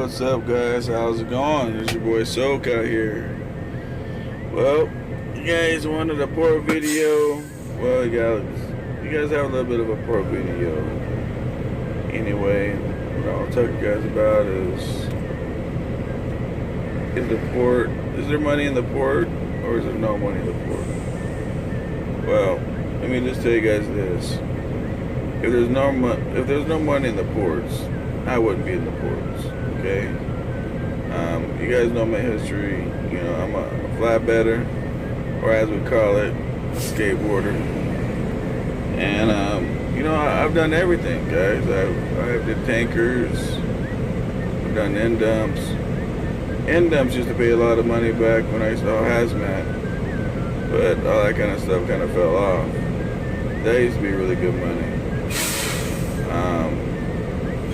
What's up, guys? How's it going? It's your boy Soak out here. Well, you guys wanted a port video. Well, you guys have a little bit of a port video. Anyway, what I'll talk to you guys about is the port. Is there money in the port, or is there no money in the port? Well, let me just tell you guys this: if there's no money in the ports, I wouldn't be in the ports. Okay. You guys know my history. You know, I'm a flatbedder, or as we call it, a skateboarder. And you know, I've done everything, guys. I've did tankers. I've done end dumps. End dumps used to pay a lot of money back when I saw hazmat, but all that kind of stuff kind of fell off. That used to be really good money.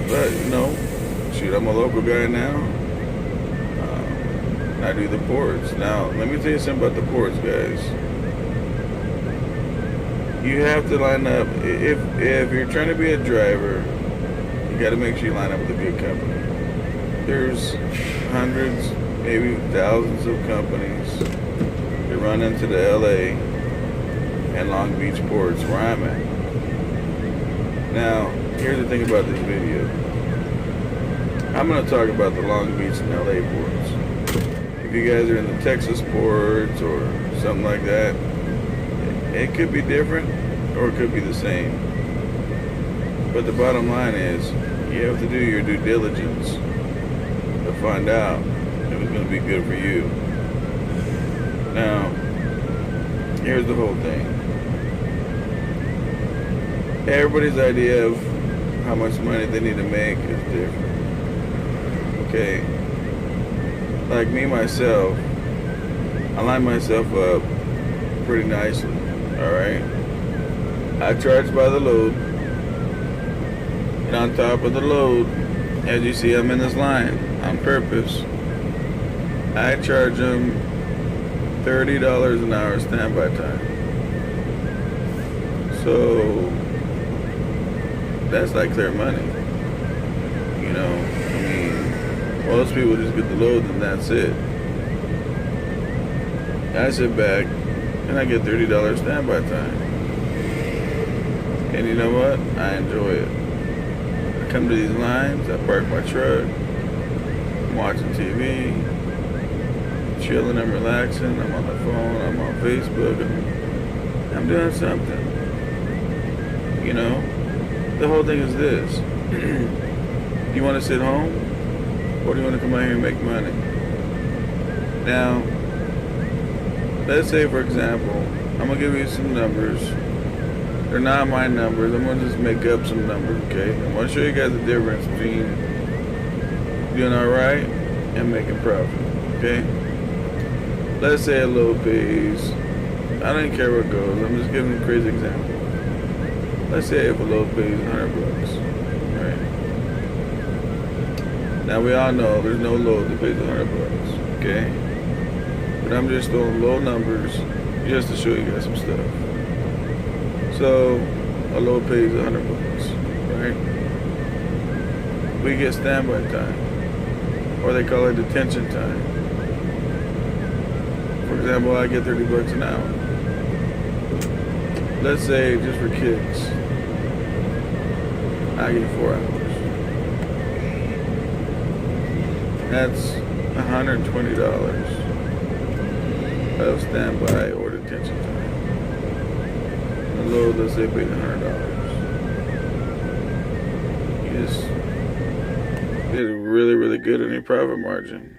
But you know, shoot, I'm a local guy now. I do the ports. Now, let me tell you something about the ports, guys. You have to line up. If you're trying to be a driver, you got to make sure you line up with a good company. There's hundreds, maybe thousands of companies that run into the LA and Long Beach ports where I'm at. Now, here's the thing about this video. I'm going to talk about the Long Beach and LA ports. If you guys are in the Texas ports or something like that, it could be different or it could be the same. But the bottom line is, you have to do your due diligence to find out if it's going to be good for you. Now, here's the whole thing. Everybody's idea of how much money they need to make is different. Okay, like me myself, I line myself up pretty nicely. All right, I charge by the load, and on top of the load, as you see, I'm in this line on purpose. I charge them $30 an hour standby time. So that's like clear money. You know, I mean, most people just get the load and that's it. I sit back and I get $30 standby time. And you know what? I enjoy it. I come to these lines, I park my truck, I'm watching TV, chilling, I'm relaxing, I'm on the phone, I'm on Facebook, I'm doing something. You know? The whole thing is this. You want to sit home, or do you want to come out here and make money? Now, let's say, for example, I'm going to give you some numbers. They're not my numbers. I'm going to just make up some numbers, okay? I'm going to show you guys the difference between doing all right and making profit, okay? Let's say a load pays, I don't even care where it goes. I'm just giving a crazy example. Let's say if a load pays $100, right? Now we all know there's no load that pays $100, okay? But I'm just throwing low numbers just to show you guys some stuff. So a load pays $100, right? We get standby time, or they call it detention time. For example, I get $30 an hour. Let's say, just for kicks, I get 4 hours. That's $120 of standby or detention time. The load, let's say, paid $100. You just did really, really good on your profit margin.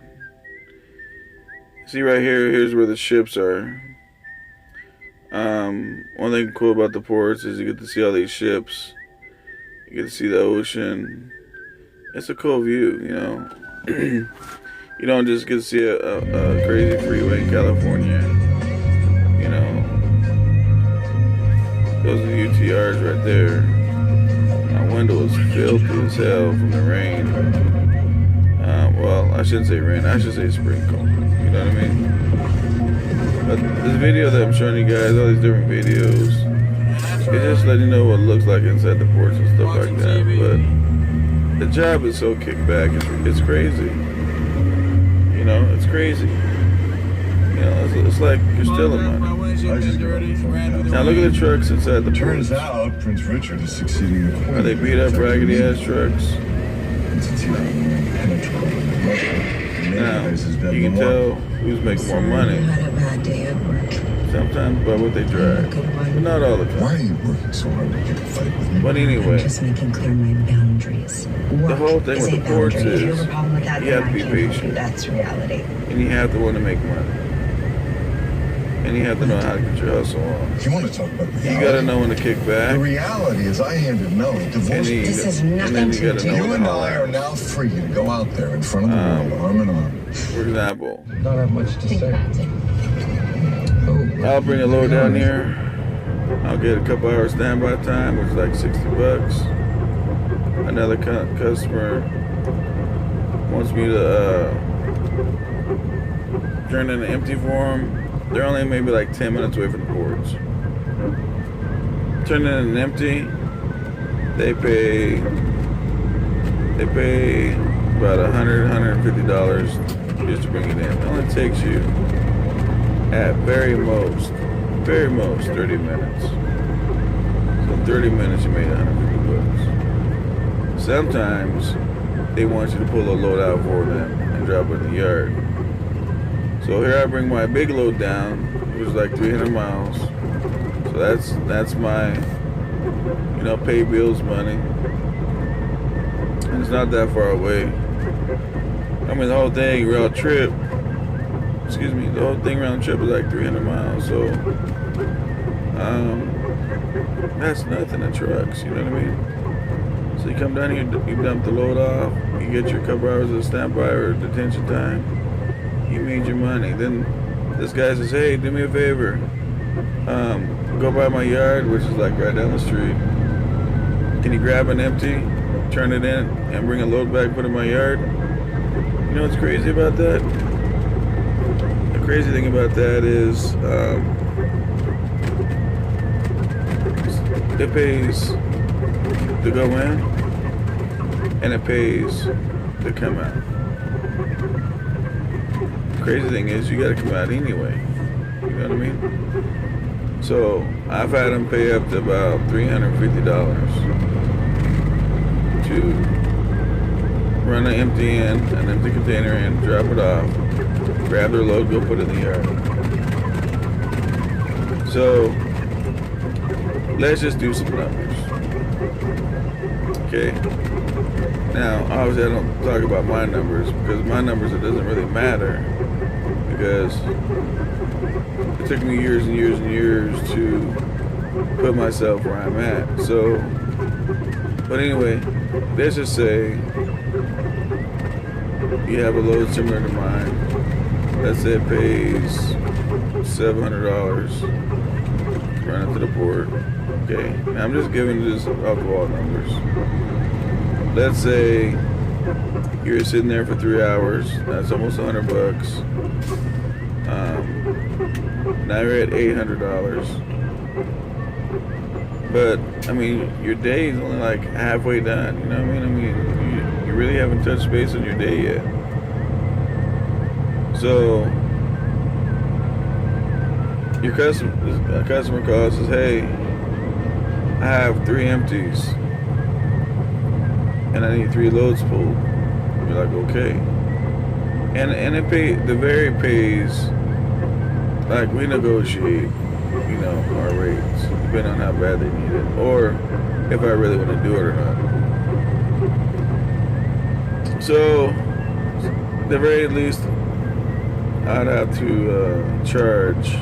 See right here, here's where the ships are. One thing cool about the ports is you get to see all these ships. You get to see the ocean. It's a cool view, you know. You don't just get to see a crazy freeway in California. You know, those are UTRs right there. My window is filthy as hell from the rain. Well, I shouldn't say rain. I should say sprinkle. You know what I mean? But this video that I'm showing you guys, all these different videos, it's just letting you know what it looks like inside the ports and stuff like that. But the job is so kickback. It's crazy. You know, it's crazy. You know, it's like you're stealing money. Now look at the trucks inside the Turns ports. out Prince Richard is succeeding in Are they beat up, raggedy ass trucks? Since he's impenetrable in Russia, Now, you can tell who's making more money. Had a bad day at work. Sometimes by what they drive, but not all the time. Why are you working so hard to pick a fight with me? But I'm anyway, just making clear my boundaries. the whole thing with the ports is If you have a problem with that, you have to then be I can't help you. patient, That's reality. and you have to want to make money, and you have to know how to get your hustle on. If you want to talk about reality, You gotta know when to kick the back, reality is I handed Melanie divorce. and This has then nothing you to gotta do- know You when and to I are haul now free to go out there in front of the world, arm in arm. For example, Not have much to Think say. about it. I'll bring a load down here. I'll get a couple hours standby time, which is like $60. Another customer wants me to turn in an empty form. They're only maybe like 10 minutes away from the ports. Turn in an empty. They pay about $150 just to bring it in. It only takes you at very most 30 minutes. So in 30 minutes you made $150. Sometimes they want you to pull a load out for them and drop it in the yard. So here I bring my big load down, which is like 300 miles. So that's my, you know, pay bills money. And it's not that far away. I mean, the whole thing round trip, the whole thing round trip is like 300 miles. So that's nothing in trucks, you know what I mean? So you come down here, you dump the load off, you get your couple hours of standby or detention time, you made your money. Then this guy says, hey, do me a favor, go by my yard, which is like right down the street. Can you grab an empty, turn it in, and bring a load back, put it in my yard? You know what's crazy about that? The crazy thing about that is it pays to go in, and it pays to come out. Crazy thing is, you gotta come out anyway. You know what I mean? So I've had them pay up to about $350 to run an empty container in, drop it off, grab their load, go put it in the yard. So let's just do some numbers. Okay. Now, obviously, I don't talk about my numbers because my numbers, it doesn't really matter because it took me years and years and years to put myself where I'm at. So, but anyway, let's just say you have a load similar to mine. Let's say it pays $700 to run it to the port. Okay, now I'm just giving this alcohol numbers. Let's say you're sitting there for 3 hours. That's almost $100. Now you're at $800. But I mean, your day is only like halfway done. You know what I mean? You really haven't touched base on your day yet. So your customer calls says, "Hey, I have 3 empties, and I need 3 loads pulled." You're like, "Okay," and the very pays. Like we negotiate, you know, our rates depending on how bad they need it, or if I really want to do it or not. So, the very least, I'd have to charge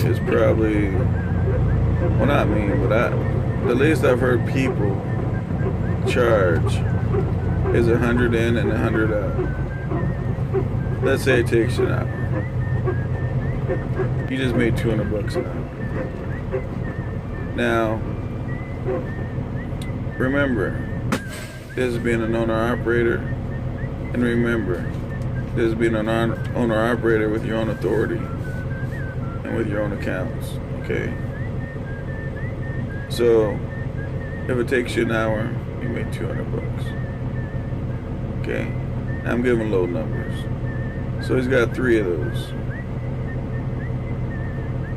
is probably, well, not me, but the least I've heard people charge is 100 in and 100 out. Let's say it takes you an hour. You just made $200 an hour. Now, remember, this is being an owner-operator, and remember, this is being an owner-operator with your own authority and with your own accounts, okay? So, if it takes you an hour, you made 200 bucks. Okay, now I'm giving low numbers. So he's got 3 of those.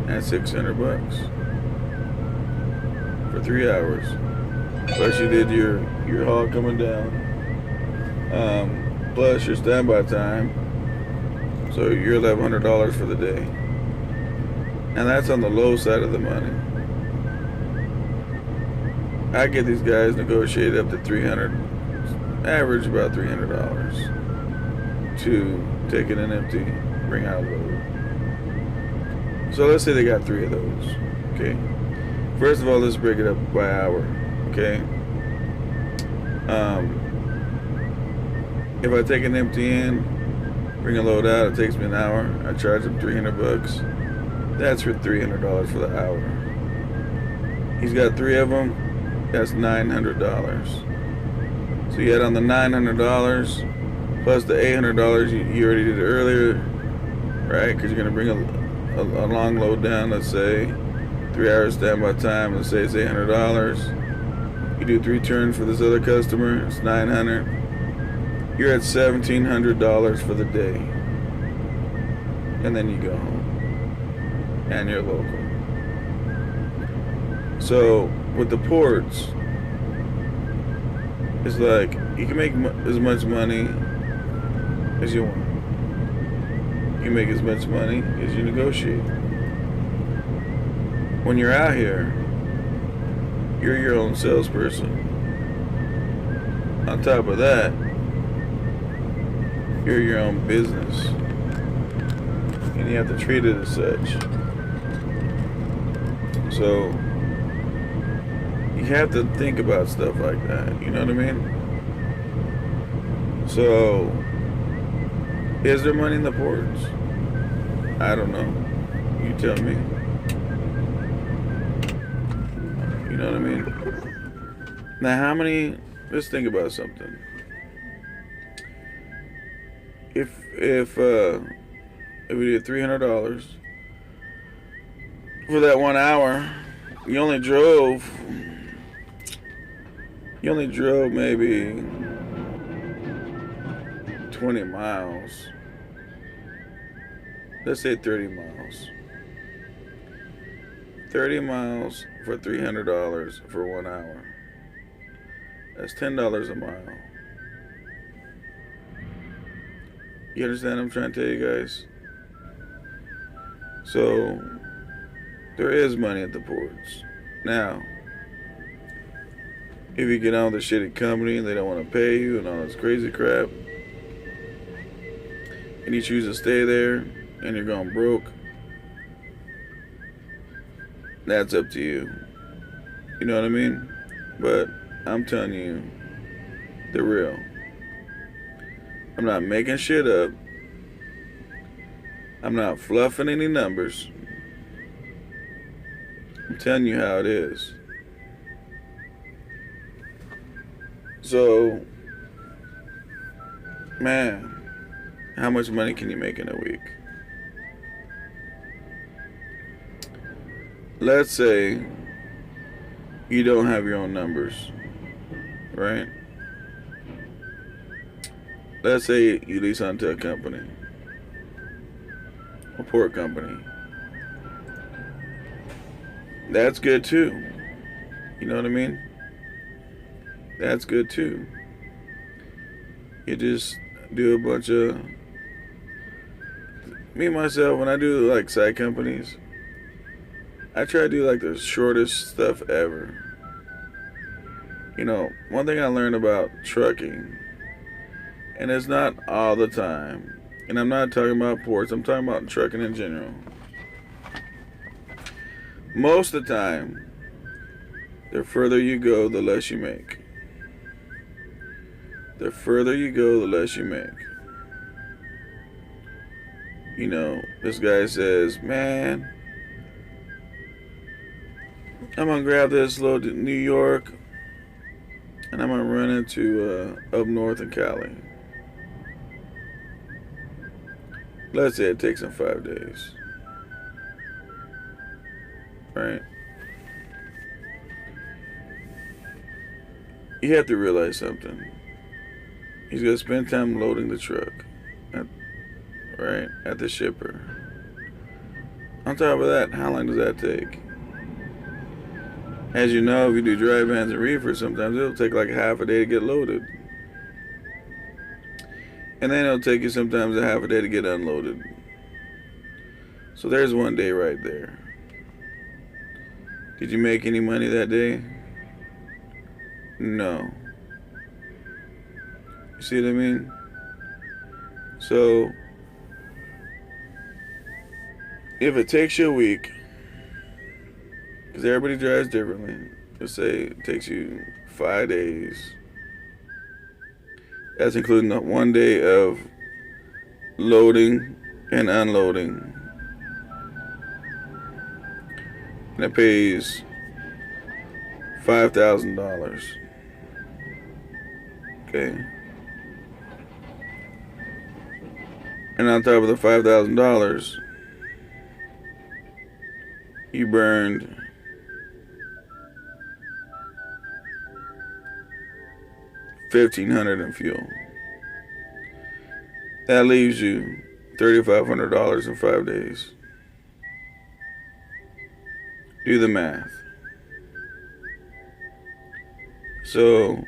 That's 600 bucks for 3 hours. Plus you did your haul coming down. Plus your standby time. So you're $1,100 for the day. And that's on the low side of the money. I get these guys negotiated up to $300, average about $300 to take in an empty, bring out a load. So let's say they got 3 of those. Okay. First of all, let's break it up by hour. Okay. If I take an empty in, bring a load out, it takes me an hour. I charge them 300 bucks. That's for $300 for the hour. He's got 3 of them. That's $900. So you add on the $900 plus the $800 you already did earlier, right? Because you're gonna bring a long load down. Let's say 3 hours standby time. Let's say it's $800. You do 3 turns for this other customer. It's $900. You're at $1,700 for the day, and then you go home, and you're local. So with the ports, it's like you can make as much money as you want. You can make as much money as you negotiate. When you're out here, you're your own salesperson. On top of that, you're your own business, and you have to treat it as such. So you have to think about stuff like that, you know what I mean? So is there money in the ports? I don't know. You tell me. You know what I mean? Now how many, let's think about something. If we did $300 for that 1 hour, you only drove maybe 20 miles. Let's say 30 miles. 30 miles for $300 for 1 hour. That's $10 a mile. You understand what I'm trying to tell you guys? So there is money at the ports. Now, if you get on with a shitty company and they don't want to pay you and all this crazy crap, and you choose to stay there and you're going broke, that's up to you. You know what I mean? But I'm telling you the real. I'm not making shit up. I'm not fluffing any numbers. I'm telling you how it is. So, man, how much money can you make in a week? Let's say you don't have your own numbers, right? Let's say you lease onto a company, a port company. That's good too. You know what I mean? That's good too. You just do a bunch of, me myself, when I do like side companies, I try to do like the shortest stuff ever. You know, one thing I learned about trucking, and it's not all the time, and I'm not talking about ports, I'm talking about trucking in general. Most of the time, the further you go, the less you make. The further you go, the less you make. You know, this guy says, man, I'm gonna grab this load to New York and I'm gonna run into up north in Cali. Let's say it takes him 5 days. Right? you have to realize something. He's gonna spend time loading the truck, at the shipper. On top of that, how long does that take? As you know, if you do dry vans and reefers, sometimes it'll take like half a day to get loaded. And then it'll take you sometimes a half a day to get unloaded. So there's one day right there. Did you make any money that day? No. You see what I mean? So, if it takes you a week, because everybody drives differently, let's say it takes you 5 days. That's including the 1 day of loading and unloading. And it pays $5,000. Okay. And on top of the $5,000, you burned $1,500 in fuel. That leaves you $3,500 in 5 days. Do the math. So,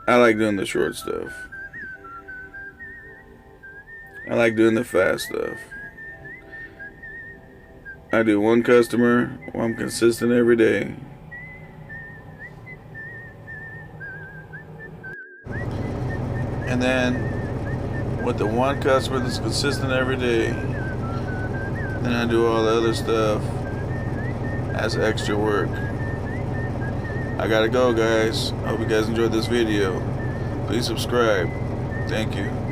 I like doing the short stuff. I like doing the fast stuff. I do one customer where I'm consistent every day. And then with the one customer that's consistent every day, then I do all the other stuff as extra work. I gotta go, guys. I hope you guys enjoyed this video. Please subscribe. Thank you.